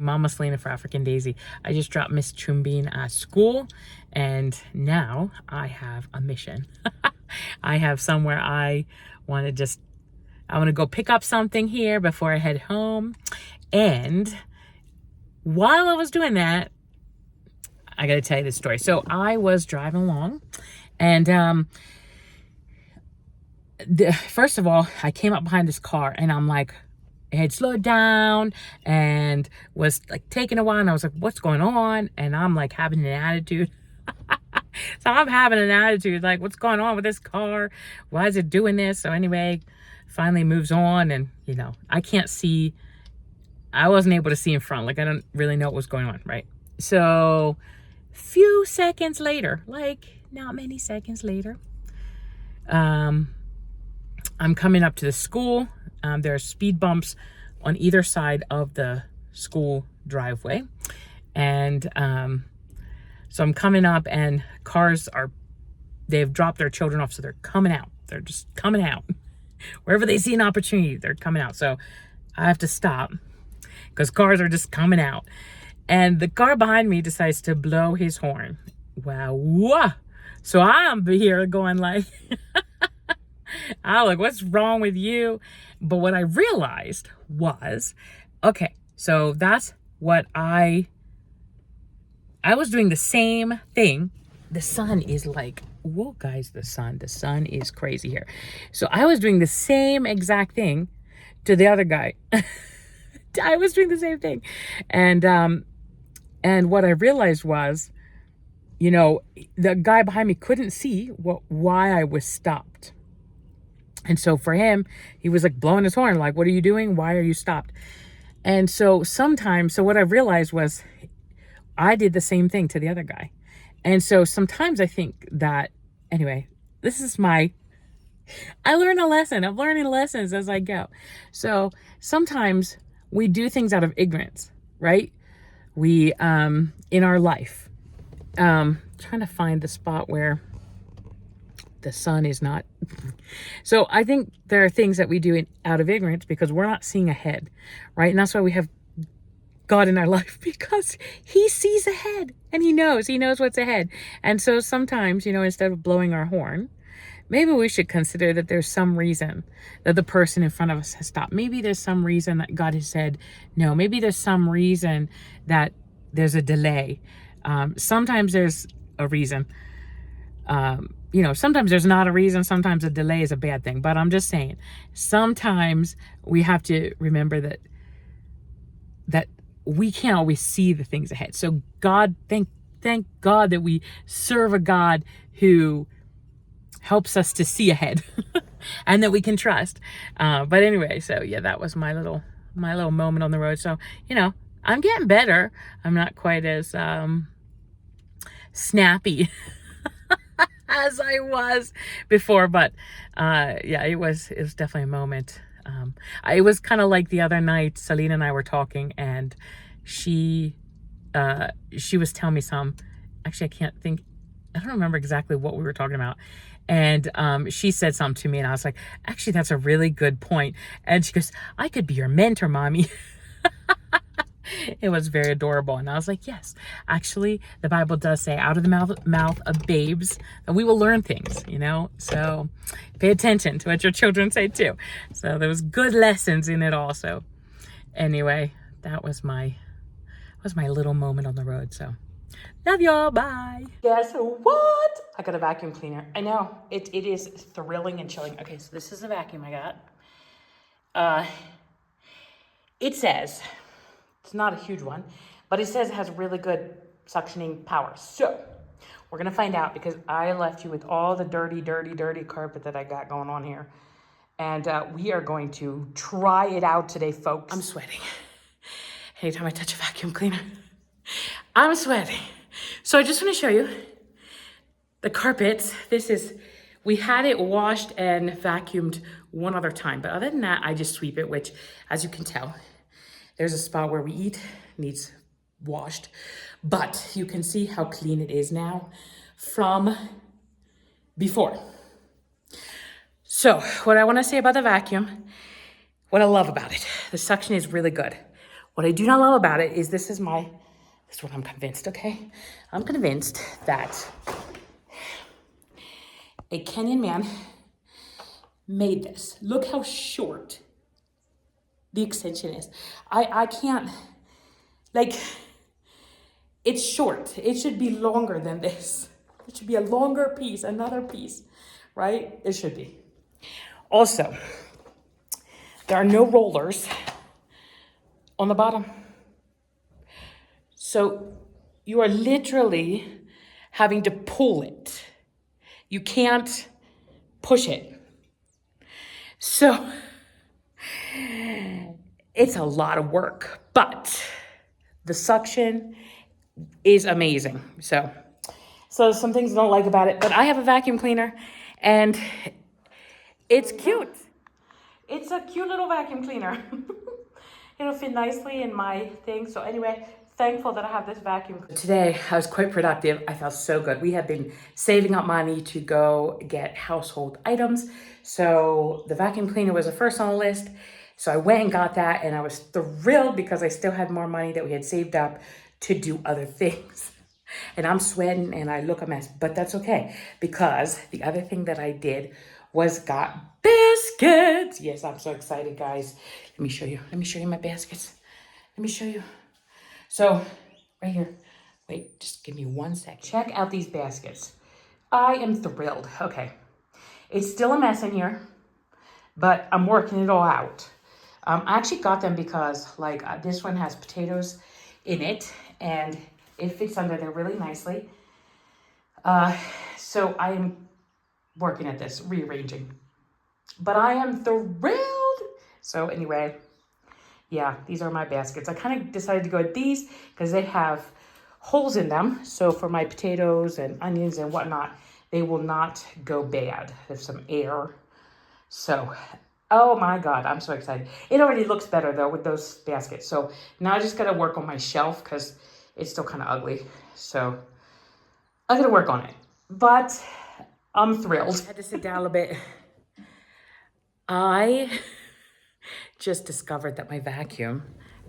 Mama Selena for African Daisy. I just dropped Miss Chumbine at school, and now I have a mission. I have somewhere I want to go pick up something here before I head home. And while I was doing that, I got to tell you this story. So I was driving along, and first of all, I came up behind this car, and I'm like, it had slowed down and was like taking a while, and I was like, what's going on? And I'm like having an attitude. So I'm having an attitude like, what's going on with this car? Why is it doing this? So anyway, finally moves on, and I can't see. I wasn't able to see in front. Like, I don't really know what was going on, right? So few seconds later, like not many seconds later, I'm coming up to the school. There are speed bumps on either side of the school driveway. And so I'm coming up, and they've dropped their children off, so they're coming out. They're just coming out. Wherever they see an opportunity, they're coming out. So I have to stop because cars are just coming out. And the car behind me decides to blow his horn. Wow. So I'm here going like, I'm like, what's wrong with you? But what I realized was, okay, so that's what I was doing the same thing. The sun is like, whoa, guys, the sun is crazy here. So I was doing the same exact thing to the other guy. I was doing the same thing. And what I realized was, the guy behind me couldn't see why I was stopped. And so for him, he was like blowing his horn, like, what are you doing? Why are you stopped? And so what I realized was I did the same thing to the other guy. And so sometimes I think that, anyway, I learn a lesson. I'm learning lessons as I go. So sometimes we do things out of ignorance, right? We, in our life, trying to find the spot where the sun is not. So I think there are things that we do out of ignorance because we're not seeing ahead, right? And that's why we have God in our life, because he sees ahead and he knows what's ahead. And so sometimes, instead of blowing our horn, maybe we should consider that there's some reason that the person in front of us has stopped. Maybe there's some reason that God has said no. Maybe there's some reason that there's a delay. Sometimes there's a reason. Sometimes there's not a reason. Sometimes a delay is a bad thing. But I'm just saying, sometimes we have to remember that we can't always see the things ahead. So God, thank God that we serve a God who helps us to see ahead and that we can trust. But anyway, so yeah, that was my little moment on the road. So, I'm getting better. I'm not quite as snappy as I was before, but yeah, it was definitely a moment. It was kind of like the other night, Selena and I were talking, and she was telling me actually, I don't remember exactly what we were talking about. And she said something to me, and I was like, actually, that's a really good point. And she goes, I could be your mentor, mommy. It was very adorable. And I was like, yes, actually, the Bible does say out of the mouth of babes that we will learn things, so pay attention to what your children say too. So there was good lessons in it also. Anyway, that was my little moment on the road. So love y'all. Bye. Guess what? I got a vacuum cleaner. I know it is thrilling and chilling. Okay, so this is the vacuum I got. It says, it's not a huge one, but it says it has really good suctioning power. So we're going to find out, because I left you with all the dirty carpet that I got going on here. And we are going to try it out today, folks. I'm sweating. Anytime I touch a vacuum cleaner, I'm sweating. So I just want to show you the carpets. We had it washed and vacuumed one other time, but other than that, I just sweep it, which, as you can tell, there's a spot where we eat, needs washed, but you can see how clean it is now from before. So what I want to say about the vacuum, what I love about it, the suction is really good. What I do not love about it is this is what I'm convinced, okay? I'm convinced that a Kenyan man made this. Look how short the extension is. I can't, like, it's short. It should be longer than this. It should be a longer piece, another piece, right? It should be. Also, there are no rollers on the bottom. So you are literally having to pull it. You can't push it. So it's a lot of work, but the suction is amazing. So some things I don't like about it, but I have a vacuum cleaner and it's cute. It's a cute little vacuum cleaner. It'll fit nicely in my thing. So anyway, thankful that I have this vacuum. Today, I was quite productive. I felt so good. We have been saving up money to go get household items. So the vacuum cleaner was the first on the list. So I went and got that and I was thrilled because I still had more money that we had saved up to do other things. And I'm sweating and I look a mess, but that's okay because the other thing that I did was got baskets. Yes, I'm so excited, guys. Let me show you. Let me show you my baskets. Let me show you. So, right here. Wait, just give me 1 sec. Check out these baskets. I am thrilled. Okay. It's still a mess in here, but I'm working it all out. I actually got them because, like, this one has potatoes in it, and it fits under there really nicely. So I am working at this, rearranging. But I am thrilled. So anyway, yeah, these are my baskets. I kind of decided to go with these because they have holes in them. So for my potatoes and onions and whatnot, they will not go bad. There's some air. So, oh my God, I'm so excited. It already looks better though with those baskets. So now I just got to work on my shelf because it's still kind of ugly. So I got to work on it. But I'm thrilled. I had to sit down a little bit. I just discovered that my vacuum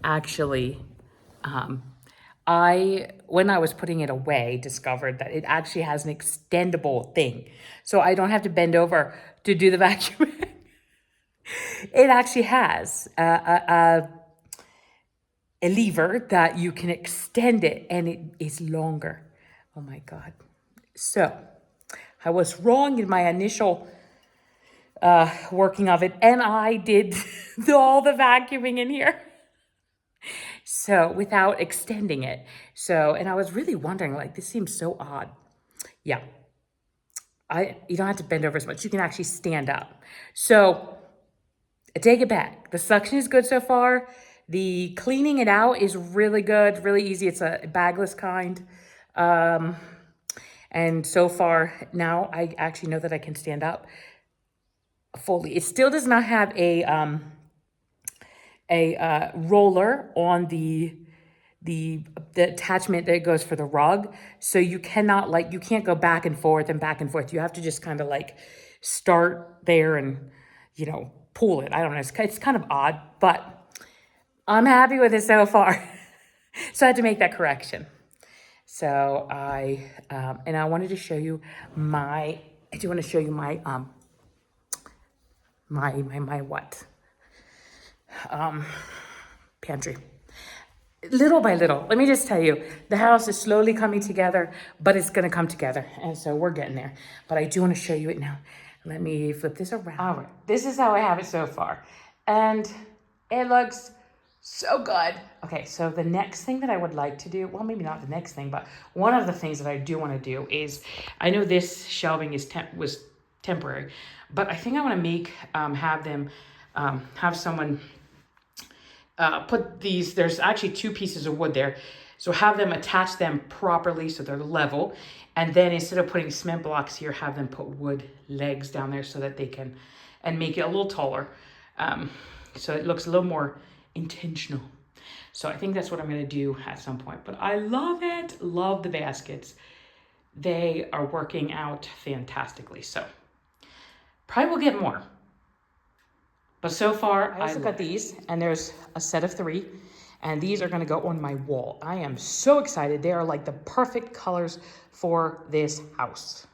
actually, when I was putting it away, discovered that it actually has an extendable thing. So I don't have to bend over to do the vacuum. It actually has a lever that you can extend it and it is longer. Oh my God. So I was wrong in my initial working of it, and I did all the vacuuming in here. So without extending it. So, and I was really wondering, like, this seems so odd. Yeah. You don't have to bend over as much. You can actually stand up. So I take it back. The suction is good so far. The cleaning it out is really good, really easy. It's a bagless kind. And so far now I actually know that I can stand up fully. It still does not have a roller on the attachment that goes for the rug. So you cannot, like, you can't go back and forth and back and forth. You have to just kind of like start there and, you know, pull it. I don't know. It's kind of odd, but I'm happy with it so far. So I had to make that correction. So and I wanted to show you my pantry. Little by little, let me just tell you, the house is slowly coming together, but it's gonna come together. And so we're getting there. But I do wanna show you it now. Let me flip this around. All right, this is how I have it so far. And it looks so good. Okay, so the next thing that I would like to do, well, maybe not the next thing, but one of the things that I do wanna do is, I know this shelving was temporary, but I think I wanna make, have someone put these, there's actually 2 pieces of wood there. So have them attach them properly so they're level. And then instead of putting cement blocks here, have them put wood legs down there so that they can, and make it a little taller. So it looks a little more intentional. So I think that's what I'm gonna do at some point. But I love it, love the baskets. They are working out fantastically. So probably will get more. But so far, I also got these, and there's a set of 3. And these are gonna go on my wall. I am so excited. They are like the perfect colors for this house.